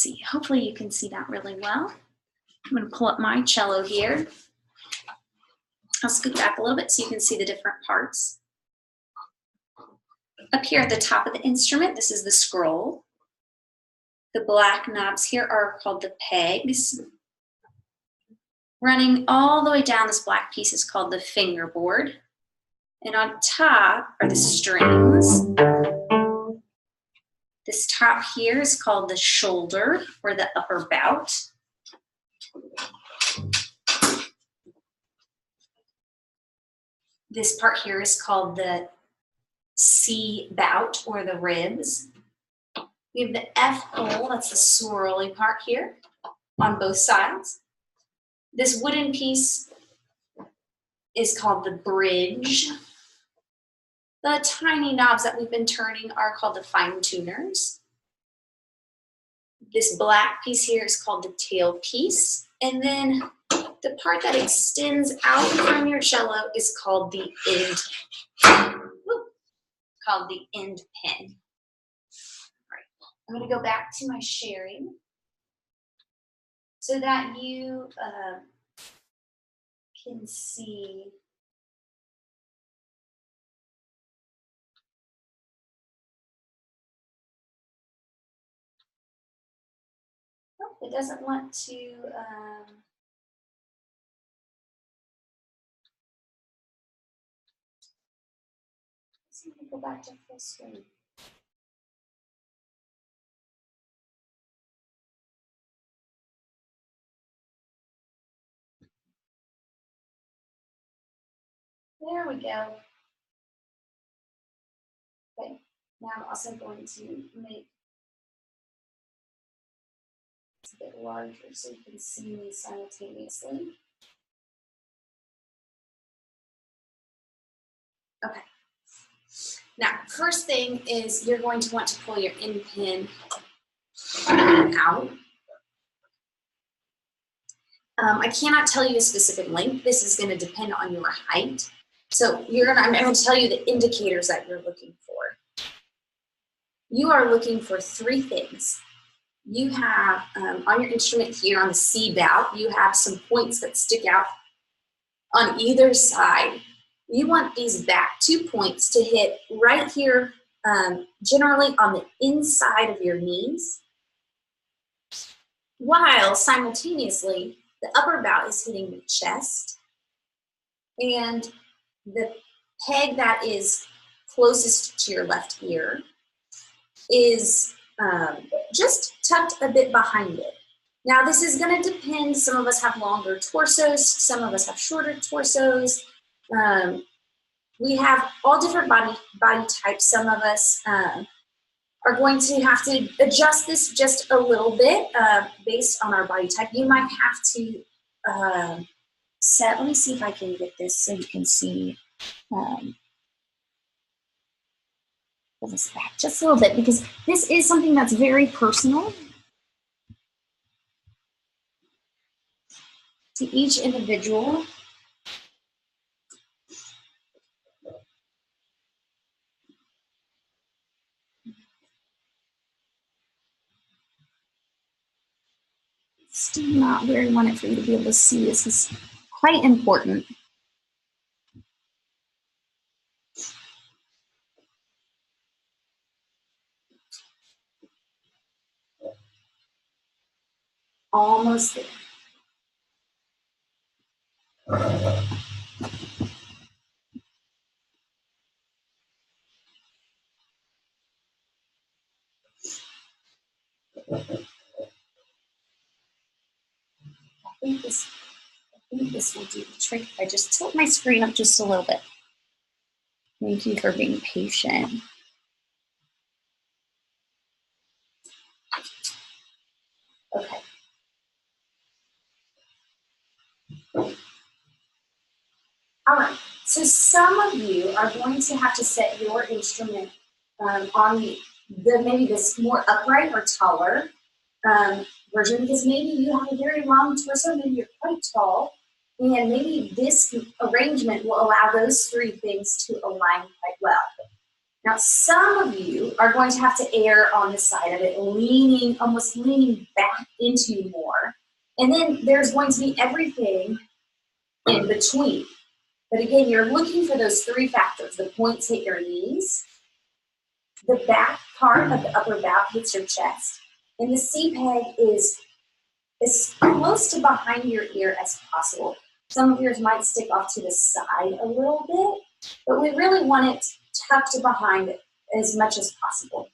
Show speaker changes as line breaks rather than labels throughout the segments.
see, hopefully you can see that really well. I'm going to pull up my cello here. I'll scoot back a little bit so you can see the different parts. Up here at the top of the instrument, this is the scroll. The black knobs here are called the pegs. Running all the way down this black piece is called the fingerboard. And on top are the strings. This top here is called the shoulder or the upper bout. This part here is called the C bout or the ribs. We have the F hole, that's the swirly part here on both sides. This wooden piece is called the bridge. The tiny knobs that we've been turning are called the fine tuners. This black piece here is called the tail piece. And then the part that extends out from your cello is called the end, pin. I'm going to go back to my sharing so that you can see. Oh, it doesn't want to. Let's see if we go back to full screen. There we go. Okay, now I'm also going to make it a bit larger so you can see me simultaneously. Okay. Now, first thing is you're going to want to pull your end pin out. I cannot tell you a specific length. This is going to depend on your height. So I'm going to tell you the indicators that you're looking for. You are looking for three things. You have, on your instrument here on the C bout, you have some points that stick out on either side. You want these back 2 points to hit right here, generally on the inside of your knees, while simultaneously the upper bout is hitting the chest, and the peg that is closest to your left ear is just tucked a bit behind it. Now this is going to depend. Some of us have longer torsos, some of us have shorter torsos. We have all different body types. Some of us are going to have to adjust this just a little bit based on our body type. You might have to let me see if I can get this so you can see pull this back just a little bit, because this is something that's very personal to each individual. Still not where I want it for you to be able to see. This is quite important. Almost there. I think this will do the trick if I just tilt my screen up just a little bit. Thank you for being patient. Okay. All right, so some of you are going to have to set your instrument on maybe this more upright or taller version, because maybe you have a very long torso, maybe you're quite tall, and maybe this arrangement will allow those three things to align quite well. Now, some of you are going to have to err on the side of it, leaning, almost leaning back into you more. And then there's going to be everything in between. But again, you're looking for those three factors. The points hit your knees, the back part of the upper bout hits your chest, and the C peg is as close to behind your ear as possible. Some of yours might stick off to the side a little bit, but we really want it tucked behind as much as possible.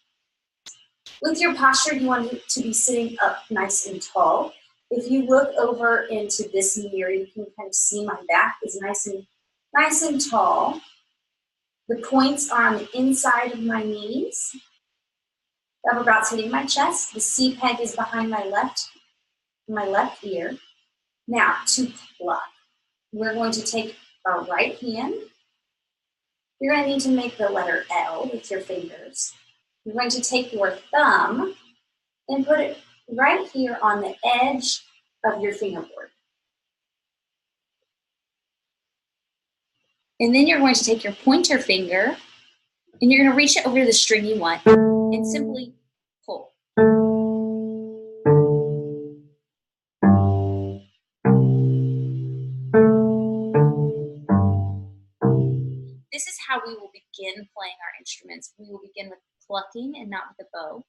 With your posture, you want it to be sitting up nice and tall. If you look over into this mirror, you can kind of see my back is nice and tall. The points are on the inside of my knees. The upper bout's hitting my chest. The C peg is behind my left ear. Now, to pluck, we're going to take our right hand. You're going to need to make the letter L with your fingers. You're going to take your thumb and put it right here on the edge of your fingerboard. And then you're going to take your pointer finger and you're going to reach it over to the string you want and simply pull. This is how we will begin playing our instruments. We will begin with plucking and not with the bow.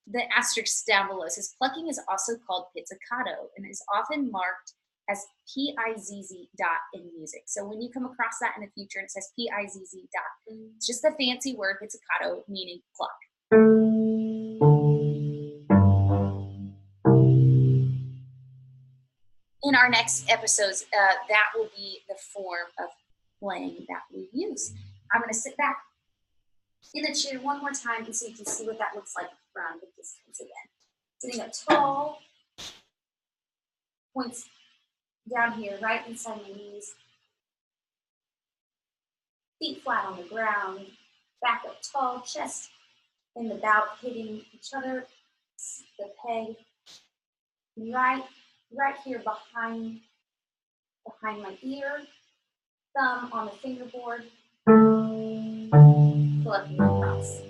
The asterisk down below says plucking is also called pizzicato and is often marked as P-I-Z-Z dot in music. So when you come across that in the future and it says P-I-Z-Z dot, it's just the fancy word pizzicato meaning pluck. In our next episodes, that will be the form of playing that we use. I'm going to sit back in the chair one more time so you can see what that looks like from the distance again. Sitting up tall, points down here right inside my knees, feet flat on the ground, back up tall, chest and the bout hitting each other, the peg right here behind my ear, thumb on the fingerboard, plucking across.